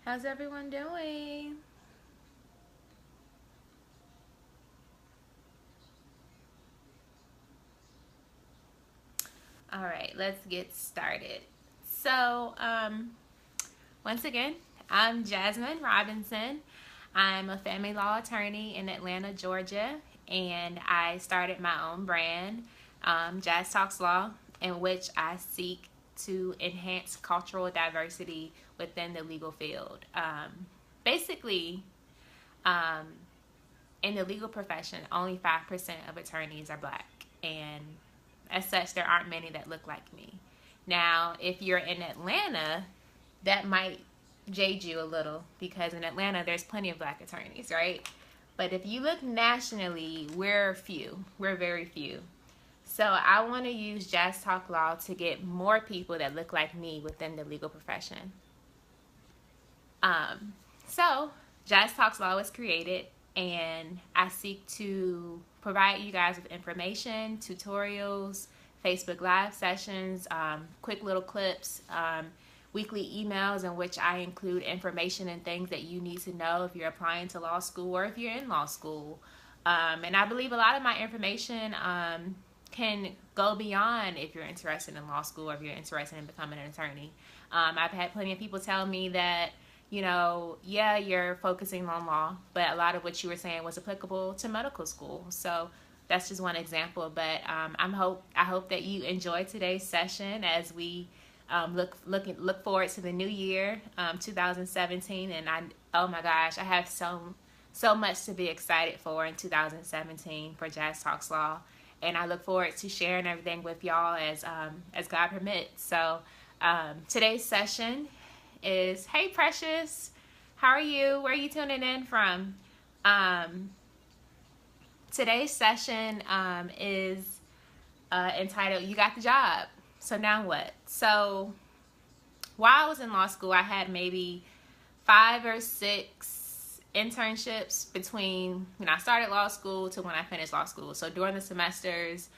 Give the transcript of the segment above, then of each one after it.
How's everyone doing? All right, let's get started. So, once again, I'm Jasmine Robinson. I'm a family law attorney in Atlanta, Georgia, and I started my own brand, Jazz Talks Law, in which I seek to enhance cultural diversity within the legal field. Basically, um, in the legal profession, only 5% of attorneys are black, and as such, there aren't many that look like me. Now, if you're in Atlanta, that might jade you a little because in Atlanta, there's plenty of black attorneys, right? But if you look nationally, we're few. We're very few. So I want to use Jazz Talk Law to get more people that look like me within the legal profession. Um, so Jazz Talks Law was created, and I seek to provide you guys with information, tutorials, Facebook Live sessions, quick little clips, weekly emails in which I include information and things that you need to know if you're applying to law school or if you're in law school. And I believe a lot of my information can go beyond if you're interested in law school or if you're interested in becoming an attorney. I've had plenty of people tell me that, you know, yeah, you're focusing on law, but a lot of what you were saying was applicable to medical school. So that's just one example. But I hope that you enjoy today's session as we look forward to the new year, 2017. And oh my gosh, I have so much to be excited for in 2017 for Jazz Talks Law, and I look forward to sharing everything with y'all as God permits. So today's session is, hey Precious, how are you? Where are you tuning in from? Today's session is entitled You Got the Job. So now what? So while I was in law school, I had maybe 5 or 6 internships between when I started law school to when I finished law school. So during the semesters,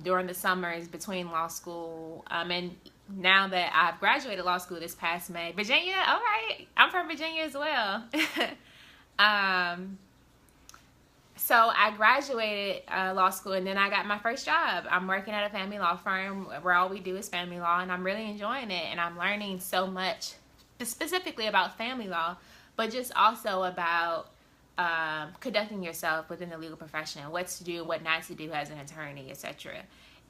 during the summers between law school, and now that I've graduated law school this past May. Virginia, all right. I'm from Virginia as well. So I graduated law school, and then I got my first job. I'm working at a family law firm where all we do is family law, and I'm really enjoying it, and I'm learning so much specifically about family law, but just also about conducting yourself within the legal profession, what to do, what not to do as an attorney, etc.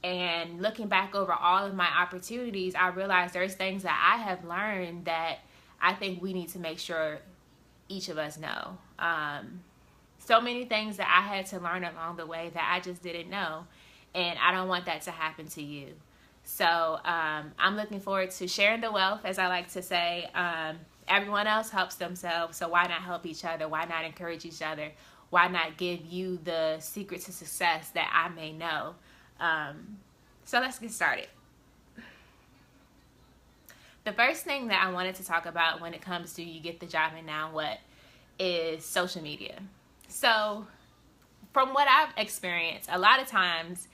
And looking back over all of my opportunities, I realized there's things that I have learned that I think we need to make sure each of us know. So many things that I had to learn along the way that I just didn't know, and I don't want that to happen to you. So I'm looking forward to sharing the wealth, as I like to say. Everyone else helps themselves, so why not help each other? Why not encourage each other? Why not give you the secret to success that I may know? So let's get started. The first thing that I wanted to talk about when it comes to you get the job and now what is social media. So from what I've experienced, a lot of times,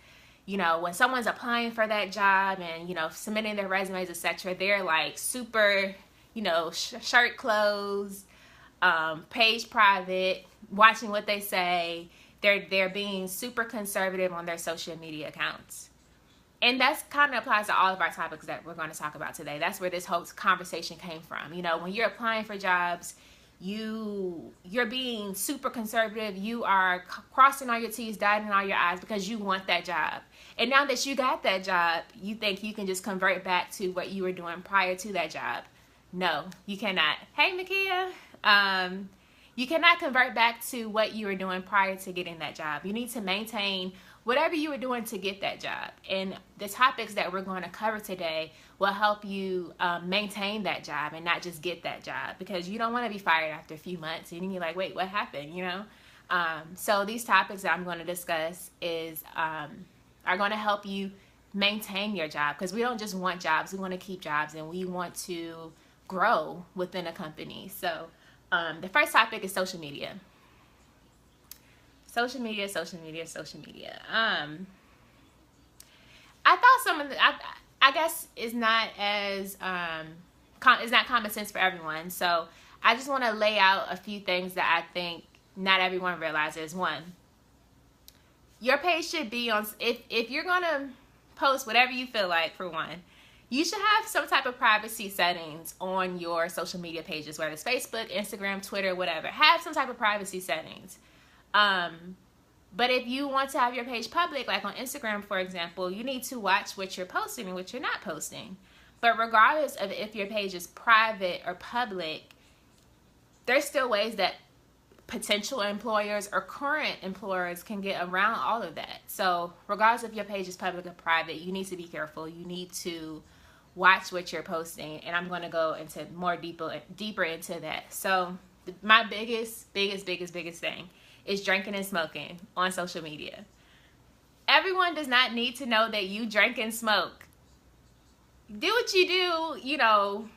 you know, when someone's applying for that job and, you know, submitting their resumes, etc., they're like super, you know, shirt closed, page private, watching what they say. They're being super conservative on their social media accounts. And that's kind of applies to all of our topics that we're going to talk about today. That's where this whole conversation came from. You know, when you're applying for jobs, you're being super conservative. You are crossing all your T's, dotting all your I's because you want that job. And now that you got that job, you think you can just convert back to what you were doing prior to that job. No, you cannot. Hey, Makia. You cannot convert back to what you were doing prior to getting that job. You need to maintain whatever you were doing to get that job. And the topics that we're going to cover today will help you maintain that job and not just get that job, because you don't want to be fired after a few months and you're like, wait, what happened? You know? So these topics that I'm going to discuss are going to help you maintain your job, because we don't just want jobs. We want to keep jobs, and we want to grow within a company. So the first topic is social media. Social media. I thought some of the, I guess, is not as it's not common sense for everyone. So I just want to lay out a few things that I think not everyone realizes. One, your page should be on, if you're going to post whatever you feel like, for one, you should have some type of privacy settings on your social media pages, whether it's Facebook, Instagram, Twitter, whatever. Have some type of privacy settings. But if you want to have your page public, like on Instagram, for example, you need to watch what you're posting and what you're not posting. But regardless of if your page is private or public, there's still ways that potential employers or current employers can get around all of that. So regardless if your page is public or private, you need to be careful. You need to watch what you're posting. And I'm going to go into more deeper into that. So my biggest thing is drinking and smoking on social media. Everyone does not need to know that you drink and smoke. Do what you do, you know,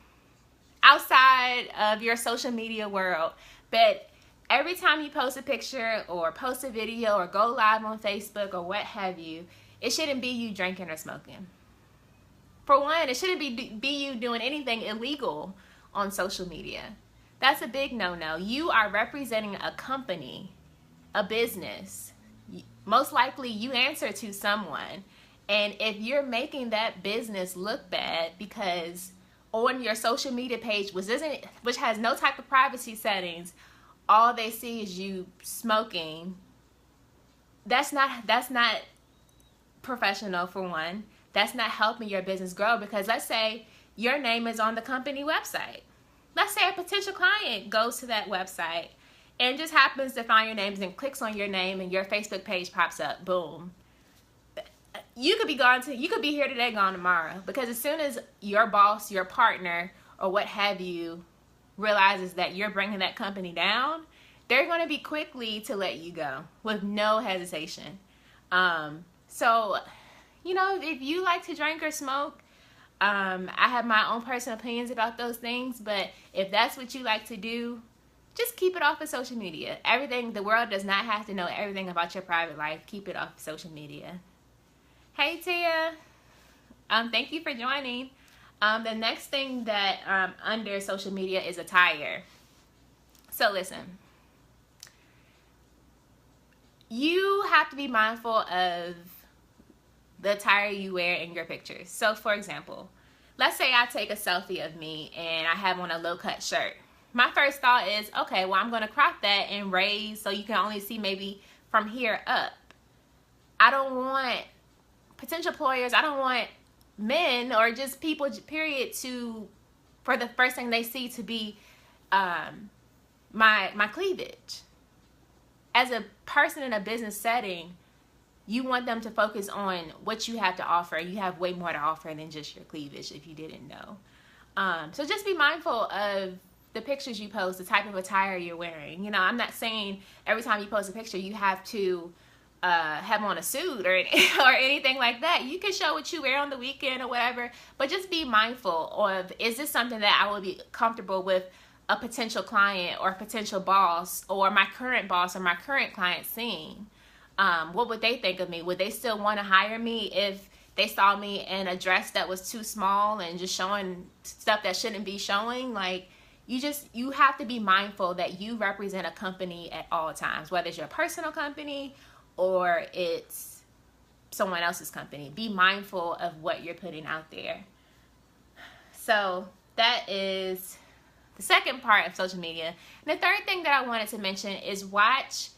outside of your social media world. But every time you post a picture or post a video or go live on Facebook or what have you, it shouldn't be you drinking or smoking. For one, it shouldn't be you doing anything illegal on social media. That's a big no-no. You are representing a company, a business. Most likely you answer to someone. And if you're making that business look bad because on your social media page, which has no type of privacy settings, all they see is you smoking, that's not professional, for one. That's not helping your business grow, because let's say your name is on the company website. Let's say a potential client goes to that website and just happens to find your names and clicks on your name and your Facebook page pops up. Boom. You could be here today, gone tomorrow, because as soon as your boss, your partner, or what have you realizes that you're bringing that company down, they're going to be quickly to let you go with no hesitation. So, you know, if you like to drink or smoke, I have my own personal opinions about those things, but if that's what you like to do, just keep it off of social media. The world does not have to know everything about your private life. Keep it off of social media. Hey Tia, thank you for joining. The next thing that under social media is attire. So listen, you have to be mindful of the attire you wear in your pictures. So for example, let's say I take a selfie of me and I have on a low-cut shirt. My first thought is, okay, well, I'm going to crop that and raise so you can only see maybe from here up. I don't want potential employers, I don't want men or just people, period, for the first thing they see to be my cleavage. As a person in a business setting, you want them to focus on what you have to offer. You have way more to offer than just your cleavage, if you didn't know. So just be mindful of the pictures you post, the type of attire you're wearing. You know, I'm not saying every time you post a picture you have to have on a suit or anything like that. You can show what you wear on the weekend or whatever, but just be mindful of, is this something that I will be comfortable with a potential client or a potential boss or my current boss or my current client seeing? What would they think of me? Would they still want to hire me if they saw me in a dress that was too small and just showing stuff that shouldn't be showing? Like, you have to be mindful that you represent a company at all times, whether it's your personal company or it's someone else's company. Be mindful of what you're putting out there. So that is the second part of social media. And the third thing that I wanted to mention is watch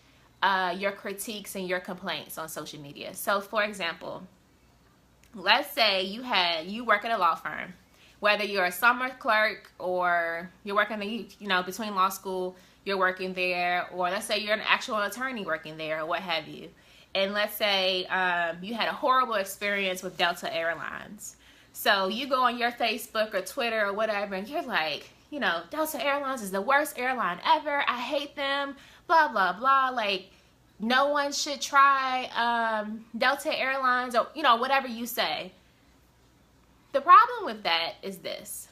your critiques and your complaints on social media. So for example, let's say you work at a law firm, whether you're a summer clerk or you're working between law school, you're working there, or let's say you're an actual attorney working there or what have you. And let's say you had a horrible experience with Delta Airlines. So you go on your Facebook or Twitter or whatever and you're like, you know, Delta Airlines is the worst airline ever. I hate them, blah, blah, blah. Like, no one should try Delta Airlines, or, you know, whatever you say. The problem with that is this.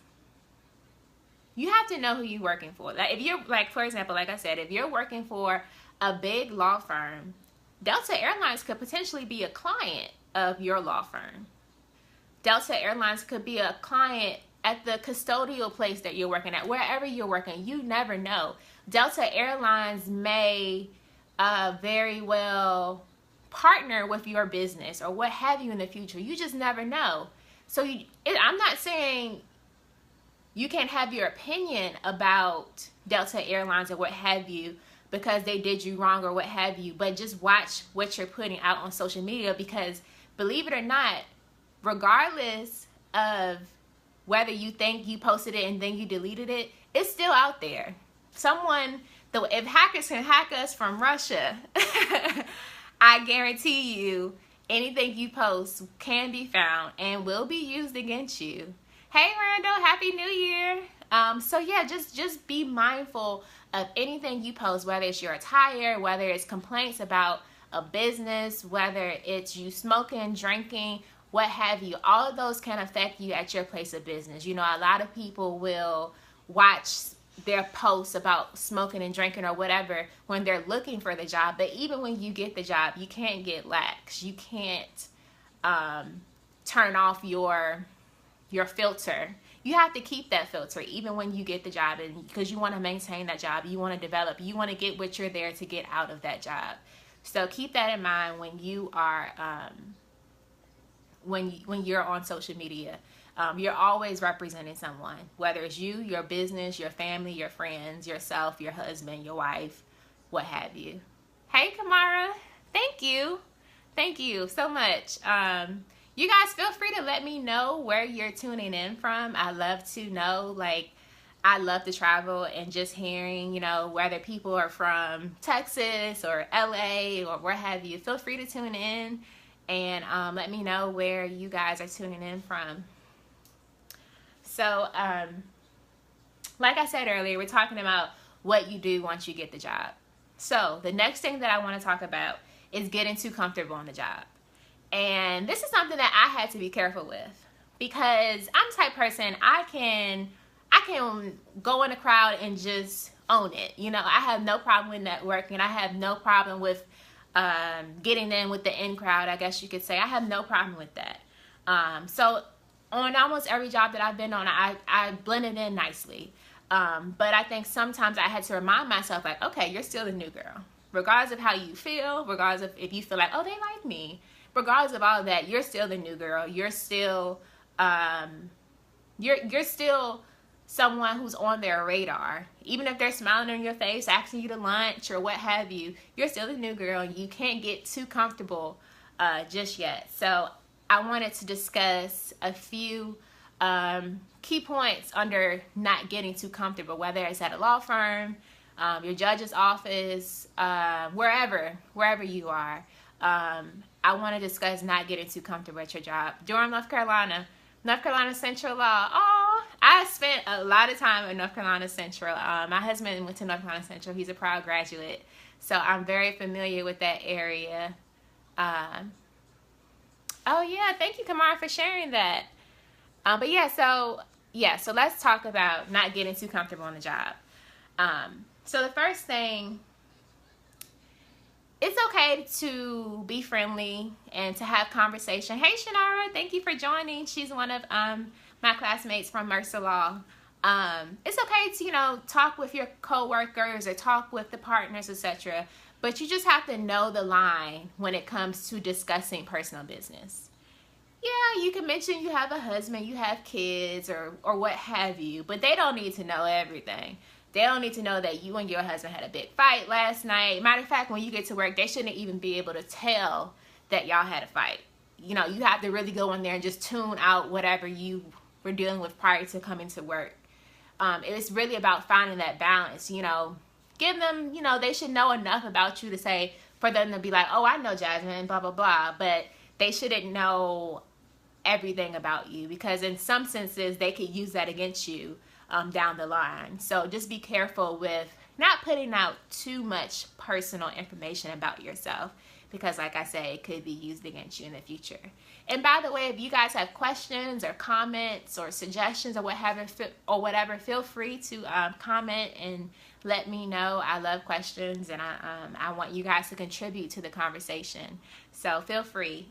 You have to know who you're working for. Like, if you're, like, for example, like I said, if you're working for a big law firm, Delta Airlines could potentially be a client of your law firm. Delta Airlines could be a client at the custodial place that you're working at, wherever you're working, you never know. Delta Airlines may very well partner with your business or what have you in the future. You just never know. So I'm not saying you can't have your opinion about Delta Airlines or what have you because they did you wrong or what have you, but just watch what you're putting out on social media, because believe it or not, regardless of whether you think you posted it and then you deleted it, it's still out there. If hackers can hack us from Russia, I guarantee you anything you post can be found and will be used against you. Hey Randall, Happy New Year. So yeah, just be mindful of anything you post, whether it's your attire, whether it's complaints about a business, whether it's you smoking, drinking, what have you. All of those can affect you at your place of business. You know, a lot of people will watch their posts about smoking and drinking or whatever when they're looking for the job, but even when you get the job, you can't get lax. You can't turn off your filter. You have to keep that filter even when you get the job, and because you want to maintain that job, you want to develop, you want to get what you're there to get out of that job. So keep that in mind when you are when you're on social media. You're always representing someone, whether it's you, your business, your family, your friends, yourself, your husband, your wife, what have you. Hey Kamara, thank you so much. You guys feel free to let me know where you're tuning in from. I love to know, like, I love to travel, and just hearing, you know, whether people are from Texas or LA or where have you. Feel free to tune in and let me know where you guys are tuning in from. So, like I said earlier, we're talking about what you do once you get the job. So the next thing that I want to talk about is getting too comfortable on the job. And this is something that I had to be careful with, because I'm the type of person, I can go in a crowd and just own it. You know, I have no problem with networking. I have no problem with getting in with the in crowd, I guess you could say. I have no problem with that. So on almost every job that I've been on, I blended in nicely. But I think sometimes I had to remind myself, like, okay, you're still the new girl. Regardless of how you feel, regardless of if you feel like, oh, they like me, regardless of all of that, you're still the new girl. You're still, you're still someone who's on their radar. Even if they're smiling in your face, asking you to lunch or what have you, you're still the new girl, and you can't get too comfortable just yet. So I wanted to discuss a few key points under not getting too comfortable, whether it's at a law firm, your judge's office, wherever you are. I want to discuss not getting too comfortable at your job. Durham, North Carolina Central Law. Oh, I spent a lot of time at North Carolina Central. My husband went to North Carolina Central. He's a proud graduate, so I'm very familiar with that area. Oh yeah, thank you, Kamara, for sharing that. But yeah, so let's talk about not getting too comfortable on the job. So the first thing, it's okay to be friendly and to have conversation. Hey Shanara, thank you for joining. She's one of my classmates from Mercer Law. It's okay to, you know, talk with your coworkers or talk with the partners, etc. But you just have to know the line when it comes to discussing personal business. Yeah, you can mention you have a husband, you have kids, or what have you, but they don't need to know everything. They don't need to know that you and your husband had a big fight last night. Matter of fact, when you get to work, they shouldn't even be able to tell that y'all had a fight. You know, you have to really go in there and just tune out whatever you were dealing with prior to coming to work. It's really about finding that balance. You know, give them, you know, they should know enough about you to say, for them to be like, oh, I know Jasmine, blah, blah, blah. But they shouldn't know everything about you, because in some senses, they could use that against you down the line. So just be careful with not putting out too much personal information about yourself, because like I say, it could be used against you in the future. And by the way, if you guys have questions or comments or suggestions or whatever, feel free to comment and let me know. I love questions, and I want you guys to contribute to the conversation. So feel free.